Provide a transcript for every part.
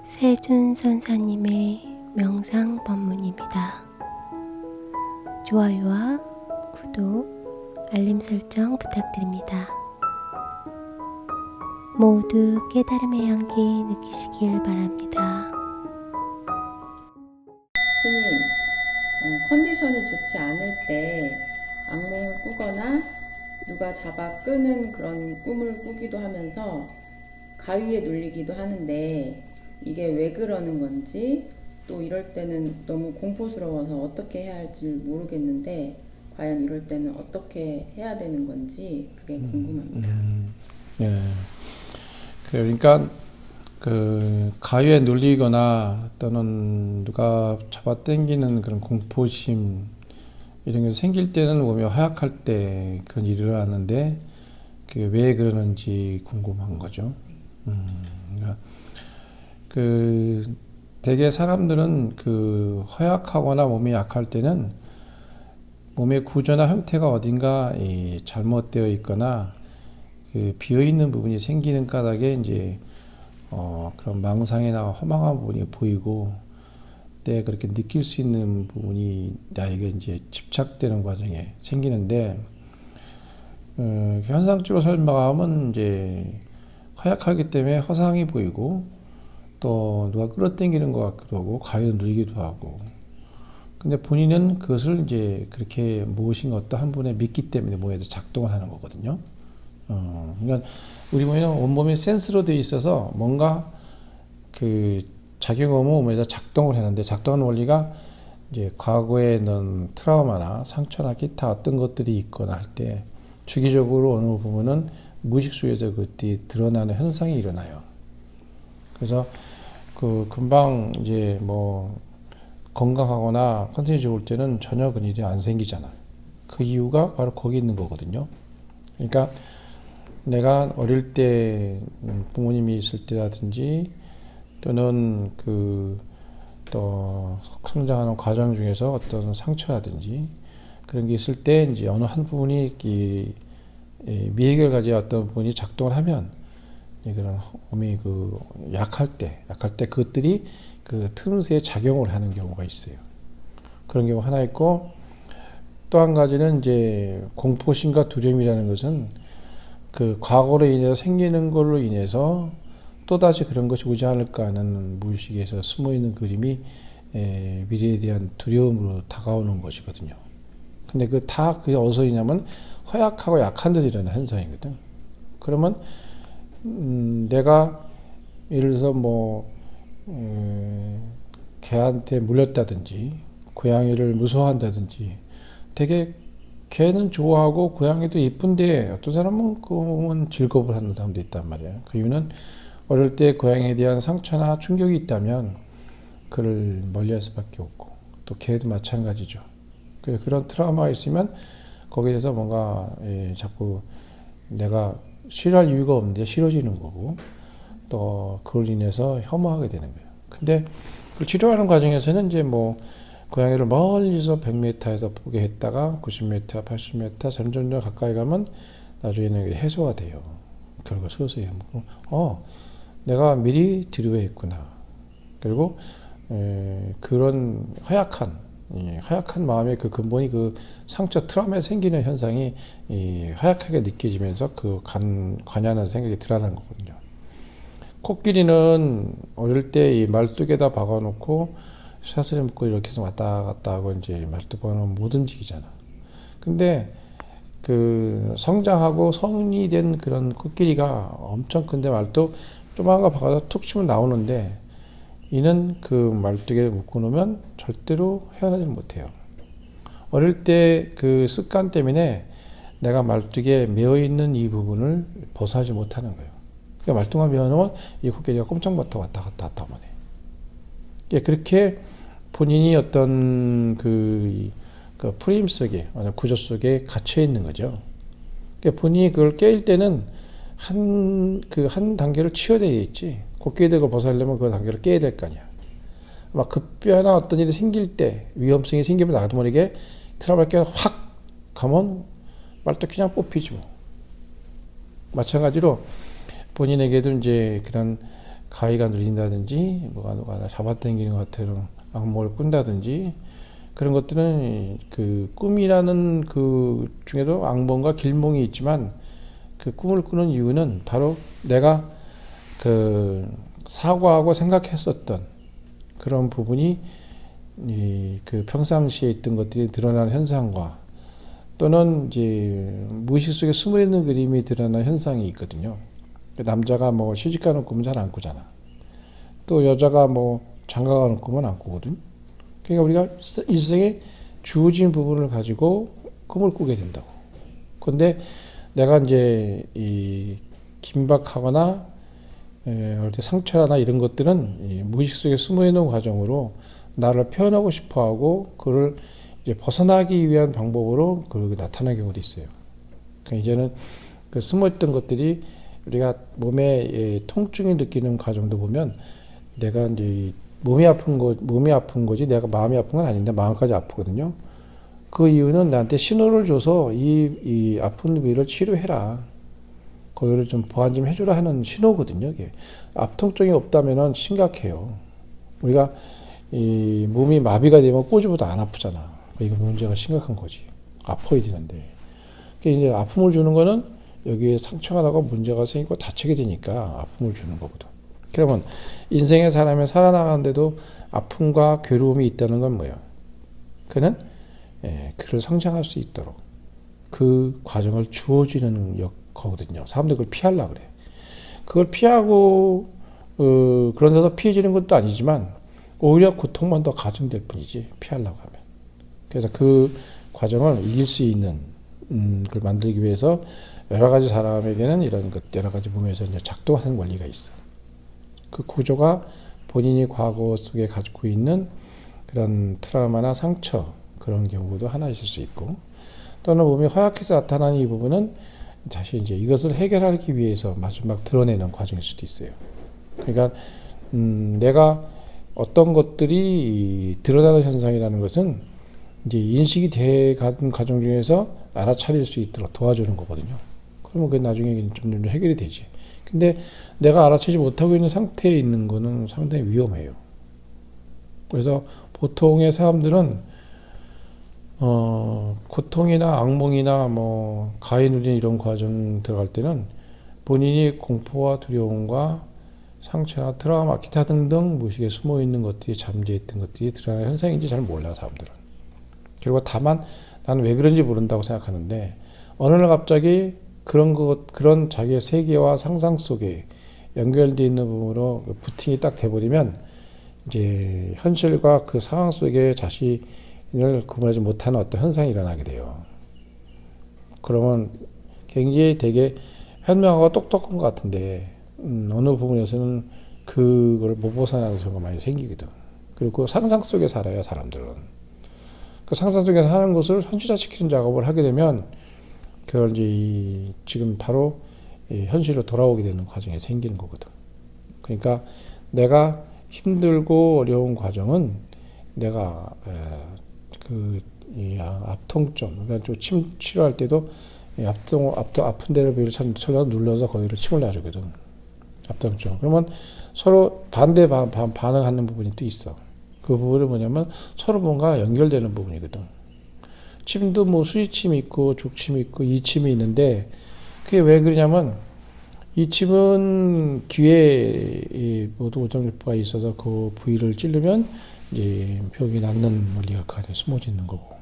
세준 선사님의 명상 법문입니다. 좋아요와 구독, 알림 설정 부탁드립니다. 모두 깨달음의 향기 느끼시길 바랍니다. 스님, 컨디션이 좋지 않을 때 악몽을 꾸거나 누가 잡아 끄는 그런 꿈을 꾸기도 하면서 가위에 눌리기도 하는데 이게 왜 그러는 건지, 또 이럴 때는 너무 공포스러워서 어떻게 해야 할지 모르겠는데 과연 이럴 때는 어떻게 해야 되는 건지 그게 궁금합니다. 네. 그러니까 그 가위에 눌리거나 또는 누가 잡아 당기는 그런 공포심 이런 게 생길 때는 몸이 허약할 때 그런 일이 일어나는데 그게 왜 그러는지 궁금한 거죠. 그러니까 그 대개 사람들은 그 허약하거나 몸이 약할 때는 몸의 구조나 형태가 어딘가 잘못되어 있거나 그 비어 있는 부분이 생기는 까닭에 이제 그런 망상이나 허망한 부분이 보이고 때 그렇게 느낄 수 있는 부분이 나에게 이제 집착되는 과정에 생기는데 현상적으로 설명하면 이제 허약하기 때문에 허상이 보이고 또 누가 끌어당기는 것 같기도 하고 가위를 누르기도 하고 근데 본인은 그것을 이제 그렇게 무엇인가 어떤 한 분에 믿기 때문에 몸에서 작동을 하는 거거든요. 그러니까 우리 몸에는 온몸이 센스로 되어 있어서 뭔가 그 작용하면 몸에다 작동을 하는데 작동하는 원리가 이제 과거에 넣은 트라우마나 상처나 기타 어떤 것들이 있거나 할 때 주기적으로 어느 부분은 무의식 속에서 그것들이 드러나는 현상이 일어나요. 그래서 그 금방 이제 뭐 건강하거나 컨디션이 좋을 때는 전혀 그런 일이 안 생기잖아. 그 이유가 바로 거기 있는 거거든요. 그러니까 내가 어릴 때 부모님이 있을 때라든지 또는 또 성장하는 과정 중에서 어떤 상처라든지 그런 게 있을 때 이제 어느 한 부분이 미해결 가지의 어떤 부분이 작동을 하면 그런 몸이 약할 때 그것들이 그 틈새에 작용을 하는 경우가 있어요. 그런 경우 하나 있고 또 한 가지는 이제 공포심과 두려움이라는 것은 그 과거로 인해서 생기는 걸로 인해서 또다시 그런 것이 오지 않을까 하는 무의식에서 숨어있는 그림이 미래에 대한 두려움으로 다가오는 것이거든요. 근데 그게 어디서 있냐면 허약하고 약한 데서 일어나는 현상이거든. 그러면 내가 예를 들어서 개한테 물렸다든지 고양이를 무서워한다든지 되게 개는 좋아하고 고양이도 예쁜데 어떤 사람은 그건 즐거움을 하는 사람도 있단 말이야. 그 이유는 어릴 때 고양이에 대한 상처나 충격이 있다면 그를 멀리할 수밖에 없고 또 개도 마찬가지죠. 그런 트라우마가 있으면 거기에 대해서 뭔가 자꾸 내가 싫어할 이유가 없는데 싫어지는 거고 또 그걸 인해서 혐오하게 되는 거예요. 근데 그 치료하는 과정에서는 이제 고양이를 멀리서 100m에서 보게 했다가 90m, 80m 점점 가까이 가면 나중에는 해소가 돼요. 결국 서서히 내가 미리 두려워했구나. 그리고 그런 허약한 마음의 그 근본이 그 상처 트라우마에 생기는 현상이 허약하게 느껴지면서 관여하는 생각이 드러나는 거거든요. 코끼리는 어릴 때 이 말뚝에다 박아놓고 사슬에 묶고 이렇게 해서 왔다 갔다 하고 이제 말뚝 박아놓으면 못 움직이잖아. 근데 그 성장하고 성인이 된 그런 코끼리가 엄청 큰데 말뚝 조그만 거 박아서 툭 치면 나오는데 이는 그 말뚝에 묶어놓으면 절대로 헤어나지 못해요. 어릴 때 그 습관 때문에 내가 말뚝에 매어있는 이 부분을 벗어나지 못하는 거예요. 그러니까 말뚝만 매어놓으면 이 코끼리가 꼼짝부터 왔다 갔다 하면 해. 그렇게 본인이 어떤 그 프레임 속에, 구조 속에 갇혀 있는 거죠. 그러니까 본인이 그걸 깨일 때는 한 단계를 치워야 있지. 코끼리가 벗어나려면 그 단계를 깨야 될 거 아니야. 막 급변이나 어떤 일이 생길 때, 위험성이 생기면 나도 모르게 트라우마를 깨서 확 가면 말뚝 그냥 뽑히지 뭐. 마찬가지로 본인에게도 이제 그런 가위가 눌린다든지 뭐가 잡아당기는 것 같은 악몽을 꾼다든지 그런 것들은 그 꿈이라는 그 중에도 악몽과 길몽이 있지만 그 꿈을 꾸는 이유는 바로 내가 그 사고하고 생각했었던 그런 부분이 그 평상시에 있던 것들이 드러나는 현상과 또는 이제 무의식 속에 숨어 있는 그림이 드러나는 현상이 있거든요. 남자가 뭐 시집가는 꿈은 잘 안 꾸잖아. 또 여자가 뭐 장가가는 꿈은 안 꾸거든. 그러니까 우리가 일생에 주어진 부분을 가지고 꿈을 꾸게 된다고. 근데 내가 이제 이 긴박하거나 상처나 이런 것들은 무의식 속에 숨어 있는 과정으로 나를 표현하고 싶어하고 그를 이제 벗어나기 위한 방법으로 그 나타나는 경우도 있어요. 그러니까 이제는 그 숨어있던 것들이 우리가 몸에 통증을 느끼는 과정도 보면 내가 이제 몸이 아픈 거지 내가 마음이 아픈 건 아닌데 마음까지 아프거든요. 그 이유는 나한테 신호를 줘서 이 아픈 부위를 치료해라. 거기를 좀 보완 좀 해주라 하는 신호거든요. 이게 압통증이 없다면은 심각해요. 우리가 이 몸이 마비가 되면 꼬집어도 안 아프잖아. 이거 문제가 심각한 거지. 아파야 되는데. 이제 아픔을 주는 거는 여기에 상처가 나고 문제가 생기고 다치게 되니까 아픔을 주는 거거든. 그러면 인생의 사람이 살아나가는데도 아픔과 괴로움이 있다는 건 뭐예요? 그는 그를 성장할 수 있도록 그 과정을 주어지는 거거든요. 사람들이 그걸 피하려고 그래. 그걸 피하고 그런 데서 피해지는 것도 아니지만 오히려 고통만 더 가중될 뿐이지 피하려고 하면. 그래서 그 과정을 이길 수 있는 걸 만들기 위해서 여러 가지 사람에게는 이런 것 여러 가지 몸에서 이제 작동하는 원리가 있어. 그 구조가 본인이 과거 속에 가지고 있는 그런 트라우마나 상처 그런 경우도 하나 있을 수 있고 또는 몸이 허약해서 나타나는 이 부분은 다시 이제 이것을 해결하기 위해서 마지막 드러내는 과정일 수도 있어요. 그러니까 내가 어떤 것들이 드러나는 현상이라는 것은 이제 인식이 돼가는 과정 중에서 알아차릴 수 있도록 도와주는 거거든요. 그러면 그게 나중에 좀 해결이 되지. 근데 내가 알아채지 못하고 있는 상태에 있는 거는 상당히 위험해요. 그래서 보통의 사람들은 고통이나 악몽이나 뭐 가해 누린 이런 과정 들어갈 때는 본인이 공포와 두려움과 상처나 트라우마, 기타 등등 무의식에 숨어 있는 것들이 잠재했던 것들이 드러나는 현상인지 잘 몰라 사람들은. 그리고 다만 나는 왜 그런지 모른다고 생각하는데 어느 날 갑자기 그런 자기의 세계와 상상 속에 연결되어 있는 부분으로 부팅이 딱 돼버리면 이제 현실과 그 상황 속에 자신을 구분하지 못하는 어떤 현상이 일어나게 돼요. 그러면 굉장히 되게 현명하고 똑똑한 것 같은데 어느 부분에서는 그걸 못 벗어나는 경우가 많이 생기거든. 그리고 상상 속에 살아요 사람들은. 그 상상 속에 사는 것을 현실화시키는 작업을 하게 되면 그걸 이제 지금 바로 현실로 돌아오게 되는 과정이 생기는 거거든. 그러니까 내가 힘들고 어려운 과정은 내가 압통점, 그러니까 좀 치료할 때도 아픈 데를 눌러서 거기를 침을 놔주거든. 압통점. 그러면 서로 반대 반응하는 부분이 또 있어. 그 부분은 뭐냐면 서로 뭔가 연결되는 부분이거든. 침도 뭐 수지침이 있고 족침이 있고 이침이 있는데 그게 왜 그러냐면 이 침은 귀에 모두 오장육부가 있어서 그 부위를 찌르면 이제 병이 낫는 원리가 그 안에 숨어져 있는 거고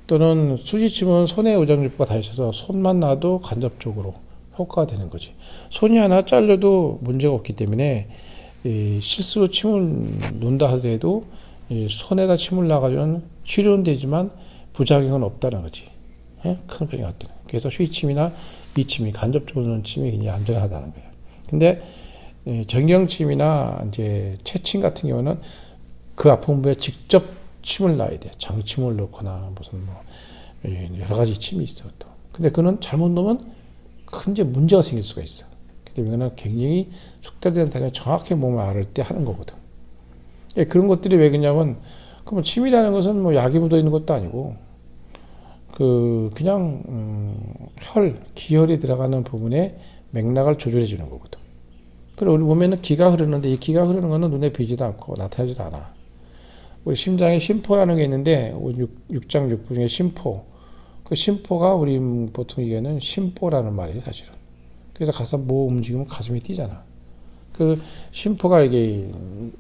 또는 수지침은 손에 오장육부가 다 있어서 손만 놔도 간접적으로 효과가 되는 거지. 손이 하나 잘려도 문제가 없기 때문에 실수로 침을 놓는다 하더라도 손에다 침을 놔가지고는 치료는 되지만 부작용은 없다는 거지. 큰 병이 없다. 그래서 수지침이나 이침이 간접적으로 놓는 침이 굉장히 안전하다는 거예요. 근데 정경침이나 이제 채침 같은 경우는 그 아픈 부위에 직접 침을 놔야 돼. 장침을 넣거나 무슨 뭐 여러 가지 침이 있어 또. 근데 그는 잘못 놓으면 큰 이제 문제가 생길 수가 있어. 그렇기 때문에 굉장히 숙달된 단위에 정확히 몸을 앓을 때 하는 거거든. 그런 것들이 왜 그러냐면 그럼 침이라는 것은 뭐 약이 묻어 있는 것도 아니고 그냥 기혈이 들어가는 부분에 맥락을 조절해 주는 거거든. 그리고 우리 몸에는 기가 흐르는데 이 기가 흐르는 거는 눈에 보이지도 않고 나타나지도 않아. 우리 심장에 심포라는 게 있는데 육장 육부 중에 심포. 그 심포가 우리 보통 얘기하는 심보라는 말이에요, 사실은. 그래서 가슴 뭐 움직이면 가슴이 뛰잖아. 그 심포가 이게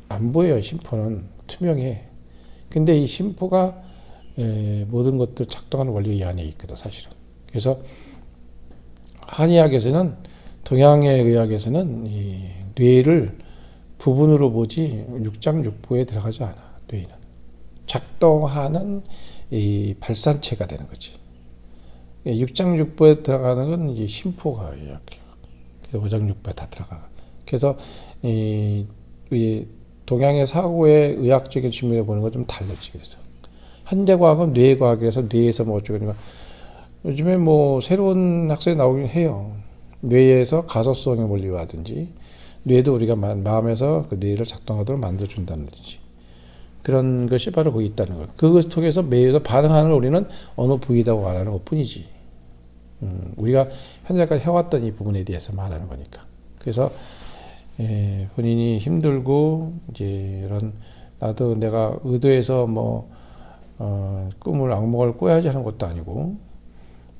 안 보여요. 심포는 투명해. 근데 이 심포가 모든 것들 작동하는 원리 이 안에 있거든, 사실은. 그래서 한의학에서는 동양의 의학에서는 이 뇌를 부분으로 보지 육장육부에 들어가지 않아. 뇌는 작동하는 이 발산체가 되는 거지. 육장육부에 들어가는 건 이제 심포가 이렇게 오장육부에 다 들어가. 그래서 이 동양의 사고의 의학적인 측면에 보는 건 좀 달라지. 그래서 현대과학은 뇌과학이라서 뇌에서 뭐 어쩌고 요즘에 뭐 새로운 학설이 나오긴 해요. 뇌에서 가소성의 원리라든지 뇌도 우리가 마음에서 그 뇌를 작동하도록 만들어준다든지 그런 것이 바로 거기 있다는 것. 그것을 통해서 뇌에서 반응하는 걸 우리는 어느 부위라고 말하는 것 뿐이지. 우리가 현재까지 해왔던 이 부분에 대해서 말하는 거니까. 그래서 본인이 힘들고 이제 이런 나도 내가 의도해서 뭐 꿈을 악몽을 꿔야지 하는 것도 아니고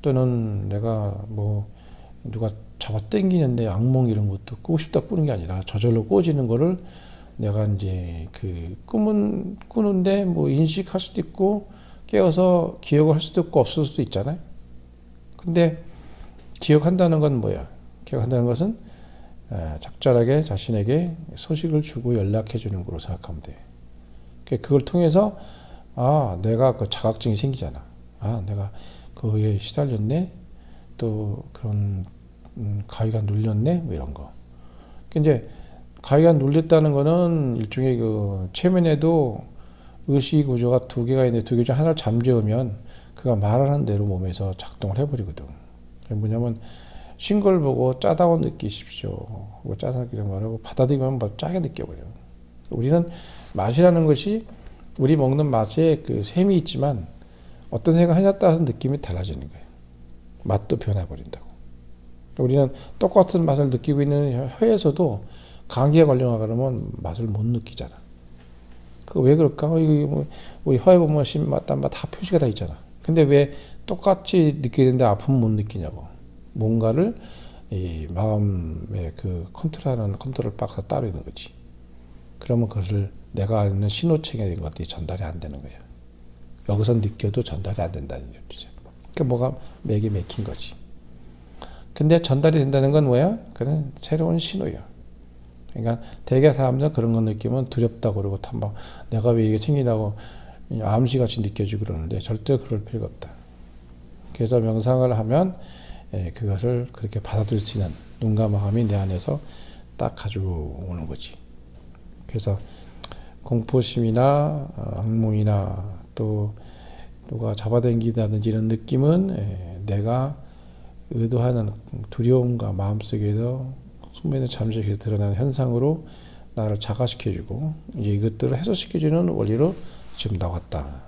또는 내가 뭐 누가 잡아 당기는데 악몽 이런 것도 꾸고 싶다 꾸는 게 아니라 저절로 꾸어지는 거를 내가 이제 그 꿈은 꾸는데 뭐 인식할 수도 있고 깨어서 기억을 할 수도 있고 없을 수도 있잖아요. 근데 기억한다는 건 뭐야? 기억한다는 것은 적절하게 자신에게 소식을 주고 연락해 주는 거로 생각하면 돼. 그걸 통해서 내가 그 자각증이 생기잖아. 내가 그거에 시달렸네. 또 그런 가위가 눌렸네. 뭐 이런 거. 이제 가위가 눌렸다는 거는 일종의 그 최면에도 의식 구조가 두 개가 있는데 두 개 중 하나를 잠재우면 그가 말하는 대로 몸에서 작동을 해버리거든. 뭐냐면 신 걸 보고 짜다고 느끼십시오. 뭐 짜다고 말하고 받아들이면 뭐 짜게 느껴버려. 우리는 맛이라는 것이 우리 먹는 맛에 그 셈이 있지만 어떤 생각을 하냐에 따라서 느낌이 달라지는 거예요. 맛도 변해버린다고. 우리는 똑같은 맛을 느끼고 있는 혀에서도 감기에 걸려가 그러면 맛을 못 느끼잖아. 그 왜 그럴까? 우리 혀에 보면 신맛, 단맛 다 표시가 다 있잖아. 근데 왜 똑같이 느끼는데 아픔은 못 느끼냐고. 뭔가를 이 마음의 그 컨트롤 박스가 따로 있는 거지. 그러면 그것을 내가 아는 신호체계 이런 것들이 전달이 안 되는 거야. 여기서 느껴도 전달이 안 된다는 얘기죠. 그러니까 뭐가 맥이 맥힌 거지. 근데 전달이 된다는 건 뭐야? 그건 새로운 신호야. 그러니까 대개 사람들은 그런 거 느끼면 두렵다고 그러고 막 내가 왜 이게 생기냐고 암시같이 느껴지고 그러는데 절대 그럴 필요가 없다. 그래서 명상을 하면 그것을 그렇게 받아들일 수 있는 눈과 마음이 내 안에서 딱 가지고 오는 거지. 그래서 공포심이나 악몽이나 또 누가 잡아당기다든지 이런 느낌은 내가 의도하는 두려움과 마음속에서 숙면에 잠재해서 드러나는 현상으로 나를 자가시켜주고 이제 이것들을 해소시켜주는 원리로 지금 나왔다.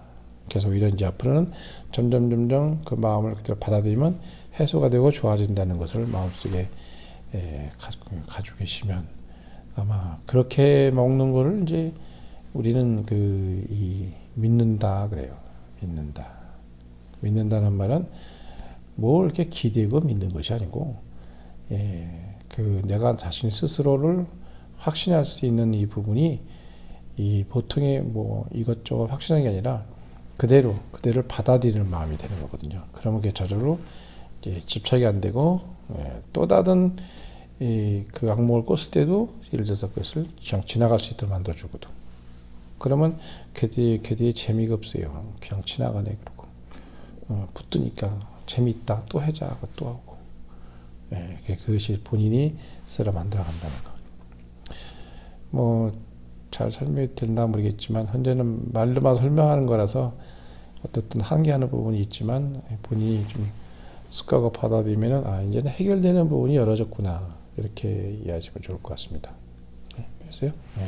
그래서 오히려 이제 앞으로는 점점 그 마음을 그대로 받아들이면 해소가 되고 좋아진다는 것을 마음속에 가지고 계시면 아마 그렇게 먹는 거를 이제 우리는 믿는다 그래요. 믿는다는 말은 뭘 이렇게 기대고 믿는 것이 아니고 내가 자신 스스로를 확신할 수 있는 이 부분이 이 보통의 뭐 이것저것 확신하는 게 아니라 그대를 받아들이는 마음이 되는 거거든요. 그러면 그게 저절로 이제 집착이 안 되고 또 다른 그 악몽을 꿨을 때도 예를 들어서 그것을 그냥 지나갈 수 있도록 만들어주거든. 그러면 걔들이 재미가 없어요. 그냥 지나가네 그러고 붙으니까 재미있다 또 해자 또 하고 그것이 본인이 스스로 만들어간다는 거. 뭐 잘 설명이 된다 모르겠지만 현재는 말로만 설명하는 거라서 어떻든 한계하는 부분이 있지만 본인이 좀 숙하고 받아들이면은 이제는 해결되는 부분이 열어졌구나 이렇게 이해하시면 좋을 것 같습니다. 됐어요? 네.